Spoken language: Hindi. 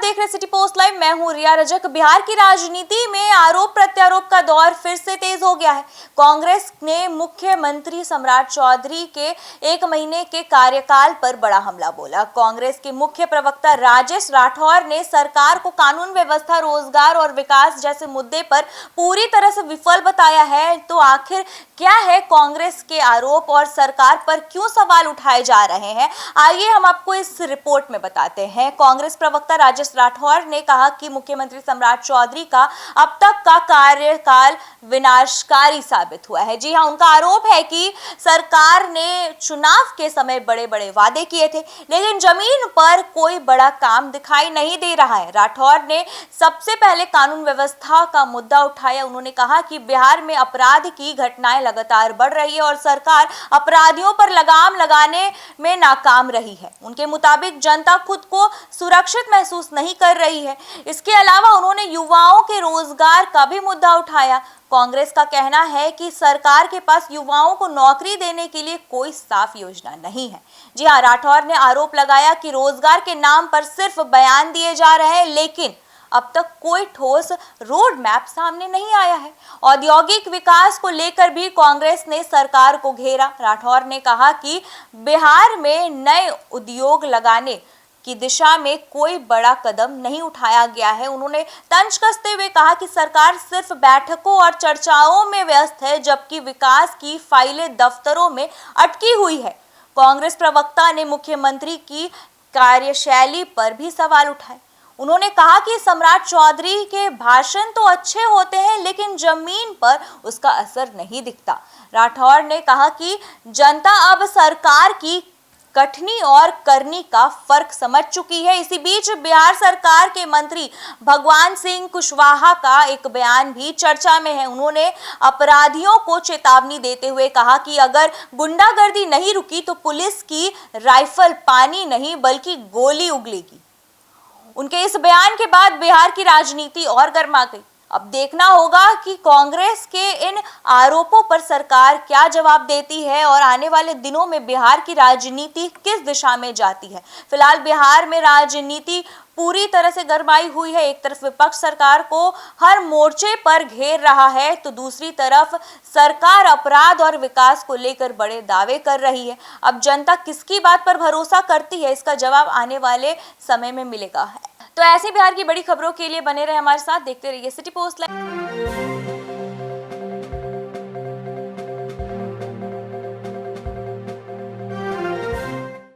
देख रहे सिटी पोस्ट लाइव। मैं हूं रिया रजक। बिहार की राजनीति में आरोप प्रत्यारोप का दौर फिर से तेज हो गया है। कांग्रेस ने मुख्यमंत्री सम्राट चौधरी के 1 महीने के कार्यकाल पर बड़ा हमला बोला। कांग्रेस के मुख्य प्रवक्ता राजेश राठौर ने सरकार को कानून व्यवस्था, रोजगार और विकास जैसे मुद्दे पर पूरी तरह से विफल बताया है। तो आखिर क्या है कांग्रेस के आरोप और सरकार पर क्यों सवाल उठाए जा रहे हैं, आइए हम आपको इस रिपोर्ट में बताते हैं। कांग्रेस प्रवक्ता राजेश राठौर ने कहा कि मुख्यमंत्री सम्राट चौधरी का अब तक का कार्यकाल विनाशकारी साबित हुआ है। जी हां, उनका आरोप है कि सरकार ने चुनाव के समय बड़े बड़े वादे किए थे, लेकिन जमीन पर कोई बड़ा काम दिखाई नहीं दे रहा है। राठौर ने सबसे पहले कानून व्यवस्था का मुद्दा उठाया। उन्होंने कहा कि बिहार में अपराध की घटनाएं लगातार बढ़ रही है और सरकार अपराधियों पर लगाम लगाने में नाकाम रही है। उनके मुताबिक जनता खुद को सुरक्षित महसूस नहीं कर रही है। इसके अलावा उन्होंने युवाओं के रोजगार का भी मुद्दा उठाया। कांग्रेस का कहना है कि सरकार के पास युवाओं को नौकरी देने के लिए कोई साफ योजना नहीं है। जी हां, राठौर ने आरोप लगाया कि रोजगार के नाम पर सिर्फ बयान दिए जा रहे हैं, लेकिन अब तक कोई ठोस रोड मैप सामने नहीं आया है। औद्योगिक विकास को लेकर भी कांग्रेस ने सरकार को घेरा। राठौर ने कहा कि बिहार में नए उद्योग लगाने की दिशा में कोई बड़ा कदम नहीं उठाया गया है। उन्होंने तंज कसते हुए कहा कि सरकार सिर्फ बैठकों और चर्चाओं में व्यस्त है, जबकि विकास की फाइलें दफ्तरों में अटकी हुई है। कांग्रेस प्रवक्ता ने मुख्यमंत्री की कार्यशैली पर भी सवाल उठाए। उन्होंने कहा कि सम्राट चौधरी के भाषण तो अच्छे होते हैं, लेकिन जमीन पर उसका असर नहीं दिखता। राठौर ने कहा कि जनता अब सरकार की कठनी और करनी का फर्क समझ चुकी है। इसी बीच बिहार सरकार के मंत्री भगवान सिंह कुशवाहा का एक बयान भी चर्चा में है। उन्होंने अपराधियों को चेतावनी देते हुए कहा कि अगर गुंडागर्दी नहीं रुकी तो पुलिस की राइफल पानी नहीं बल्कि गोली उगलेगी। उनके इस बयान के बाद बिहार की राजनीति और गर्मा गई। अब देखना होगा कि कांग्रेस के इन आरोपों पर सरकार क्या जवाब देती है और आने वाले दिनों में बिहार की राजनीति किस दिशा में जाती है। फिलहाल बिहार में राजनीति पूरी तरह से गरमाई हुई है। एक तरफ विपक्ष सरकार को हर मोर्चे पर घेर रहा है, तो दूसरी तरफ सरकार अपराध और विकास को लेकर बड़े दावे कर रही है। अब जनता किसकी बात पर भरोसा करती है, इसका जवाब आने वाले समय में मिलेगा। तो ऐसे बिहार की बड़ी खबरों के लिए बने रहे हमारे साथ, देखते रहिए सिटी पोस्ट लाइव।